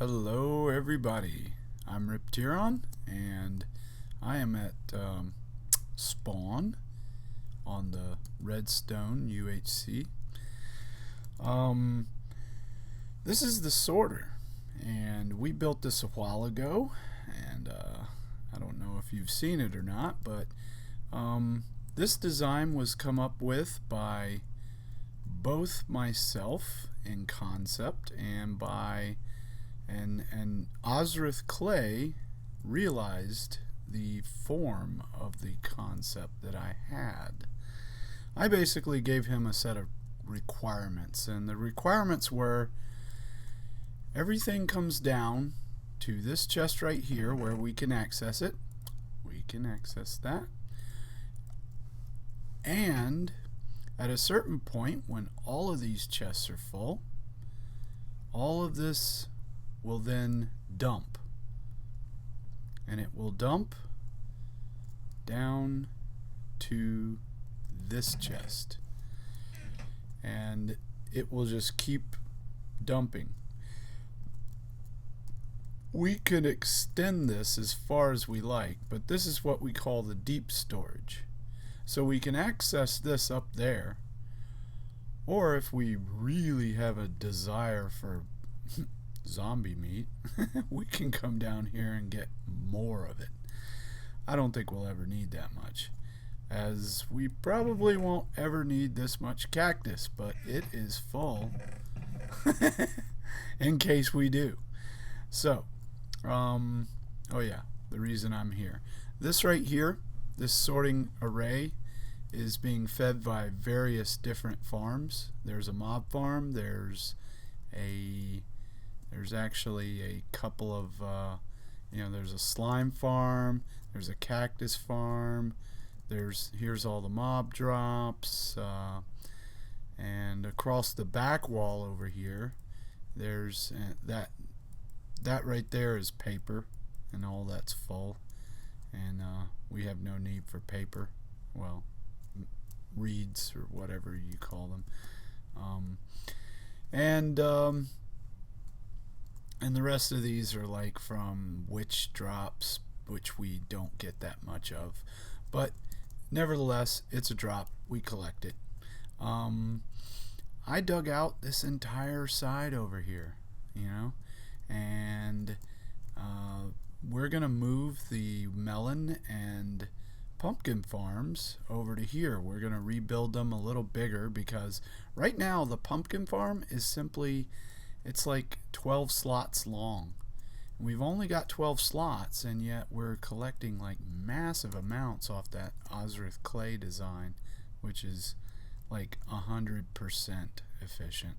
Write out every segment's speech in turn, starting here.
Hello everybody, I'm Ripteron and I am at spawn on the Redstone UHC. This is the sorter and we built this a while ago, and I don't know if you've seen it or not, but this design was come up with by both myself in concept and by and Ozrith Clay realized the form of the concept that I had. I basically gave him a set of requirements, and the requirements were everything comes down to this chest right here where we can access it. We can access that. And at a certain point, when all of these chests are full, all of this will then dump, and it will dump down to this chest, and it will just keep dumping. We could extend this as far as we like, but this is what we call the deep storage. So we can access this up there, or if we really have a desire for zombie meat, we can come down here and get more of it. I don't think we'll ever need that much, as we probably won't ever need this much cactus, but it is full in case we do. So oh yeah, the reason I'm here, this right here, this sorting array is being fed by various different farms. There's a mob farm, there's actually a couple of there's a slime farm, there's a cactus farm, here's all the mob drops, and across the back wall over here there's that right there is paper, and all that's full, and we have no need for paper, well, reeds or whatever you call them, and the rest of these are like from witch drops, which we don't get that much of, but nevertheless it's a drop, we collect it. I dug out this entire side over here, and we're gonna move the melon and pumpkin farms over to here. We're gonna rebuild them a little bigger, because right now the pumpkin farm is simply, it's like 12 slots long. We've only got 12 slots, and yet we're collecting like massive amounts off that Ozrith Clay design, which is like 100% efficient.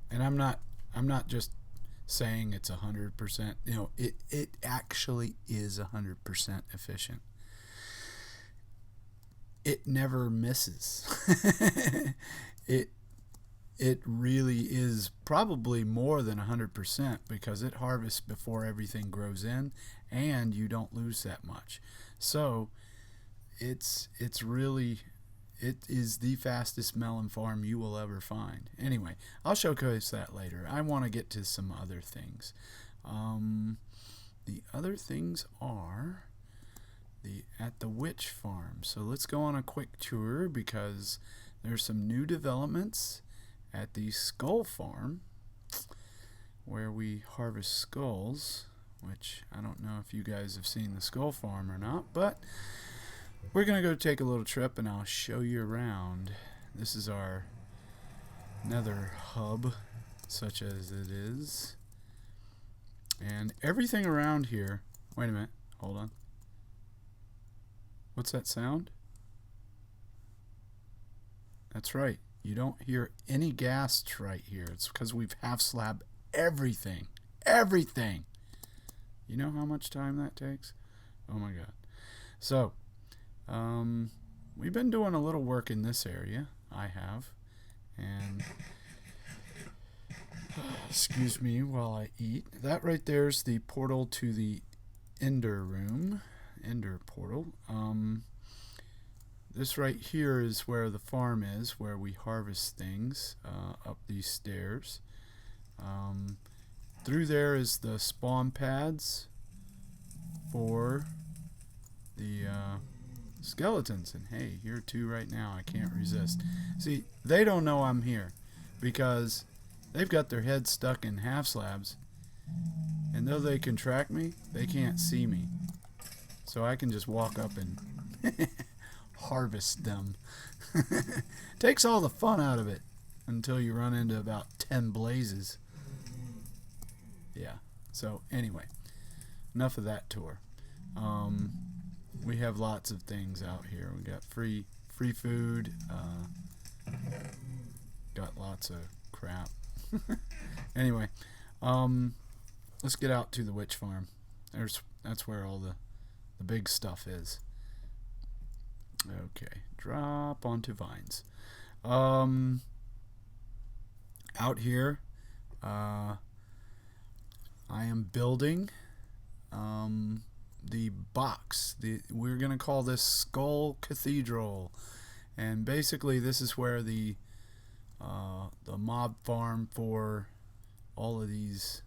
And I'm not just saying it's 100%. It actually is 100% efficient. It never misses. It really is probably more than 100%, because it harvests before everything grows in, and you don't lose that much. So it is the fastest melon farm you will ever find. Anyway, I'll showcase that later. I want to get to some other things. The other things are at the witch farm. So let's go on a quick tour, because there's some new developments at the skull farm, where we harvest skulls, which I don't know if you guys have seen the skull farm or not, but we're gonna go take a little trip and I'll show you around. This is our nether hub, such as it is, and everything around here. Wait a minute, hold on. What's that sound? That's right, you don't hear any gas right here. It's because we've half slabbed everything. You know how much time that takes? Oh my god. So we've been doing a little work in this area. I have, and excuse me while I eat. That right there's the portal to the Ender room, Ender portal. This right here is where the farm is, where we harvest things up these stairs. through there is the spawn pads for the skeletons. And hey, here are two right now. I can't resist. See, they don't know I'm here because they've got their heads stuck in half slabs, and though they can track me, they can't see me. So I can just walk up and harvest them. Takes all the fun out of it until you run into about 10 blazes. Yeah, so anyway, enough of that tour. We have lots of things out here. We got free food, got lots of crap. Anyway, let's get out to the witch farm. That's where all the big stuff is. Okay, drop onto vines. Out here, I am building the box. We're gonna call this Skull Cathedral, and basically this is where the mob farm for all of these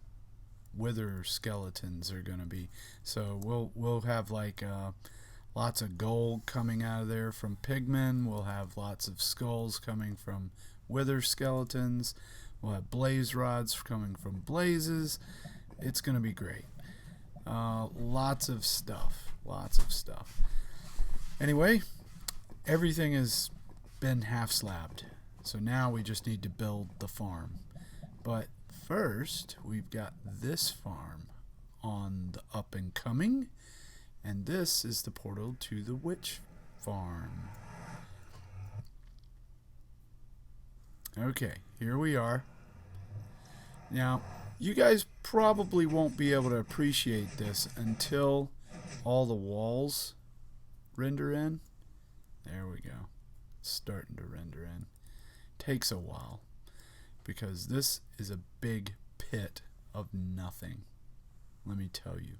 wither skeletons are gonna be. So we'll have like lots of gold coming out of there from pigmen. We'll have lots of skulls coming from wither skeletons. We'll have blaze rods coming from blazes. It's gonna be great. Lots of stuff. Anyway, everything has been half slabbed, so now we just need to build the farm. But first, we've got this farm on the up and coming, and this is the portal to the witch farm. Okay, here we are. Now, you guys probably won't be able to appreciate this until all the walls render in. There we go. It's starting to render in. Takes a while because this is a big pit of nothing. Let me tell you.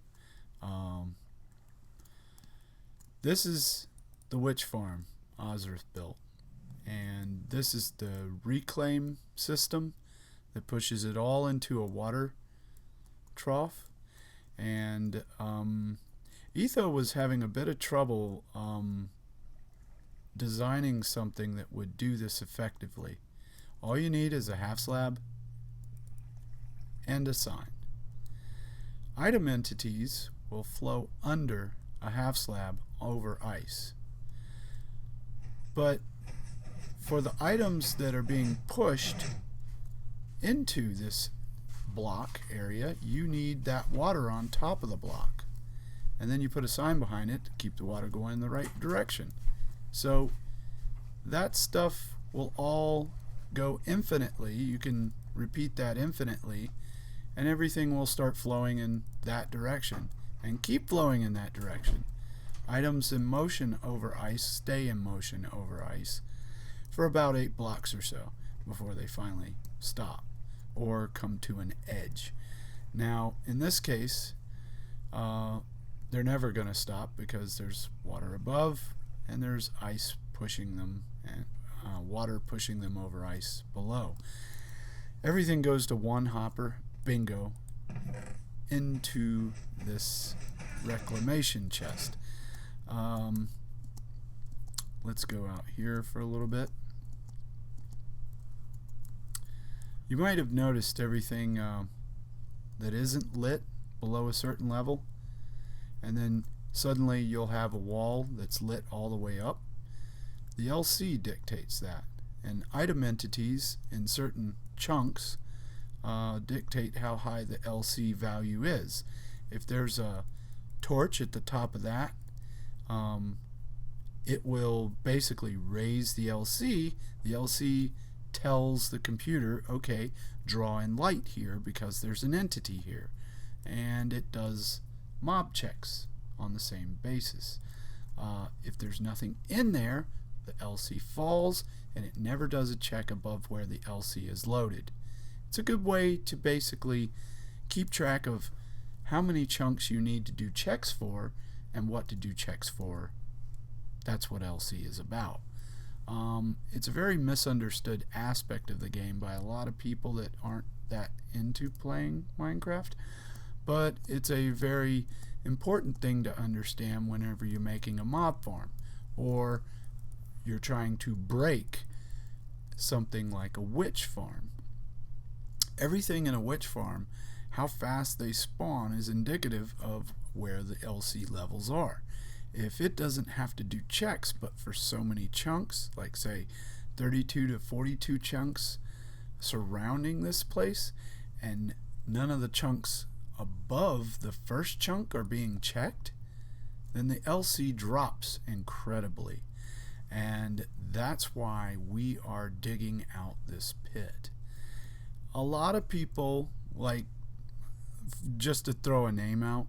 This is the witch farm Ozrith built, and this is the reclaim system that pushes it all into a water trough. And Etho was having a bit of trouble designing something that would do this effectively. All you need is a half slab and a sign. Item entities will flow under a half slab over ice. But for the items that are being pushed into this block area, you need that water on top of the block, and then you put a sign behind it to keep the water going in the right direction. So that stuff will all go infinitely. You can repeat that infinitely, and everything will start flowing in that direction and keep flowing in that direction. Items in motion over ice stay in motion over ice for about 8 blocks or so before they finally stop or come to an edge. Now, in this case, they're never going to stop because there's water above and there's ice pushing them, and water pushing them over ice below. Everything goes to one hopper, bingo, into this reclamation chest. Let's go out here for a little bit. You might have noticed everything that isn't lit below a certain level, and then suddenly you'll have a wall that's lit all the way up. The LC dictates that, and item entities in certain chunks dictate how high the LC value is. If there's a torch at the top of that, it will basically raise the LC. The LC tells the computer, okay, draw in light here because there's an entity here, and it does mob checks on the same basis. If there's nothing in there, the LC falls, and it never does a check above where the LC is loaded. It's a good way to basically keep track of how many chunks you need to do checks for and what to do checks for. That's what LC is about. It's a very misunderstood aspect of the game by a lot of people that aren't that into playing Minecraft, but it's a very important thing to understand whenever you're making a mob farm or you're trying to break something like a witch farm. Everything in a witch farm, how fast they spawn, is indicative of where the LC levels are. If it doesn't have to do checks, but for so many chunks, like say 32 to 42 chunks surrounding this place, and none of the chunks above the first chunk are being checked, then the LC drops incredibly. And that's why we are digging out this pit. A lot of people, like, just to throw a name out,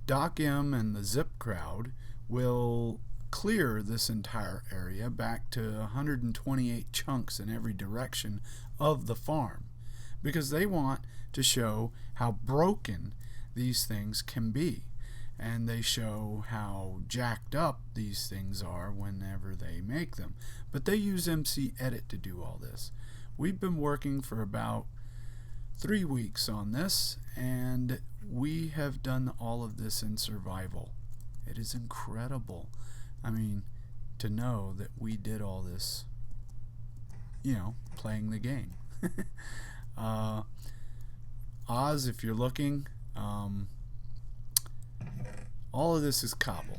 Doc M and the Zip crowd will clear this entire area back to 128 chunks in every direction of the farm because they want to show how broken these things can be, and they show how jacked up these things are whenever they make them. But they use MC Edit to do all this. We've been working for about 3 weeks on this, and we have done all of this in survival. It is incredible. I mean, to know that we did all this, you know, playing the game. Oz, if you're looking, all of this is cobble.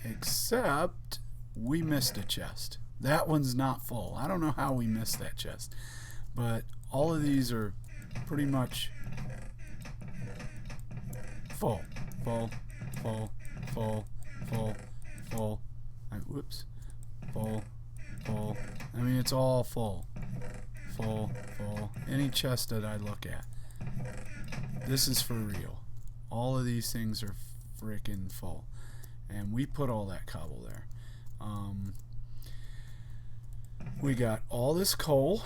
Except we missed a chest. That one's not full. I don't know how we missed that chest. But all of these are pretty much full. Full. Full. Full. Full. Full. Whoops. Full. Full. I mean, it's all full. Full. Full. Any chest that I look at. This is for real. All of these things are freaking full. And we put all that cobble there. We got all this coal.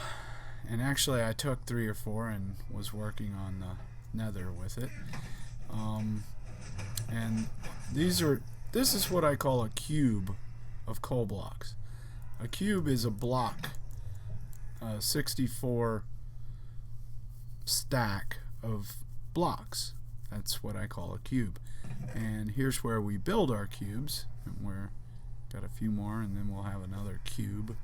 And actually I took 3 or 4 and was working on the nether with it. And this is what I call a cube of coal blocks. A cube is a block, a 64 stack of blocks. That's what I call a cube. And here's where we build our cubes. And we're got a few more, and then we'll have another cube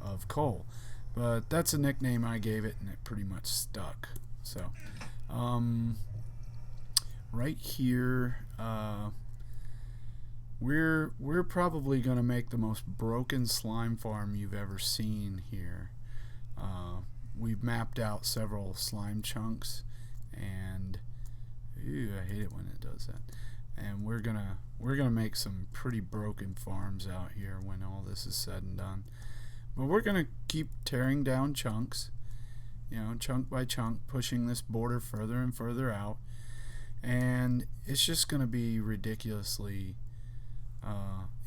of coal. But that's a nickname I gave it, and it pretty much stuck. So, right here, we're probably going to make the most broken slime farm you've ever seen here. We've mapped out several slime chunks, and I hate it when it does that. And we're gonna make some pretty broken farms out here when all this is said and done. But we're gonna keep tearing down chunks, you know, chunk by chunk, pushing this border further and further out, and it's just gonna be ridiculously.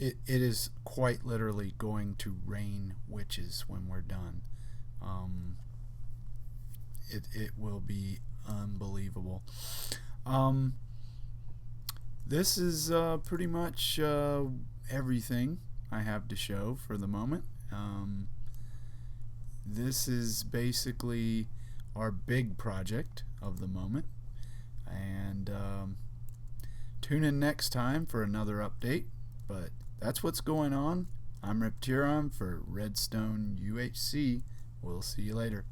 It is quite literally going to rain witches when we're done. It will be unbelievable. This is pretty much everything I have to show for the moment. This is basically our big project of the moment, and tune in next time for another update. But that's what's going on. I'm Reptiron for Redstone UHC. We'll see you later.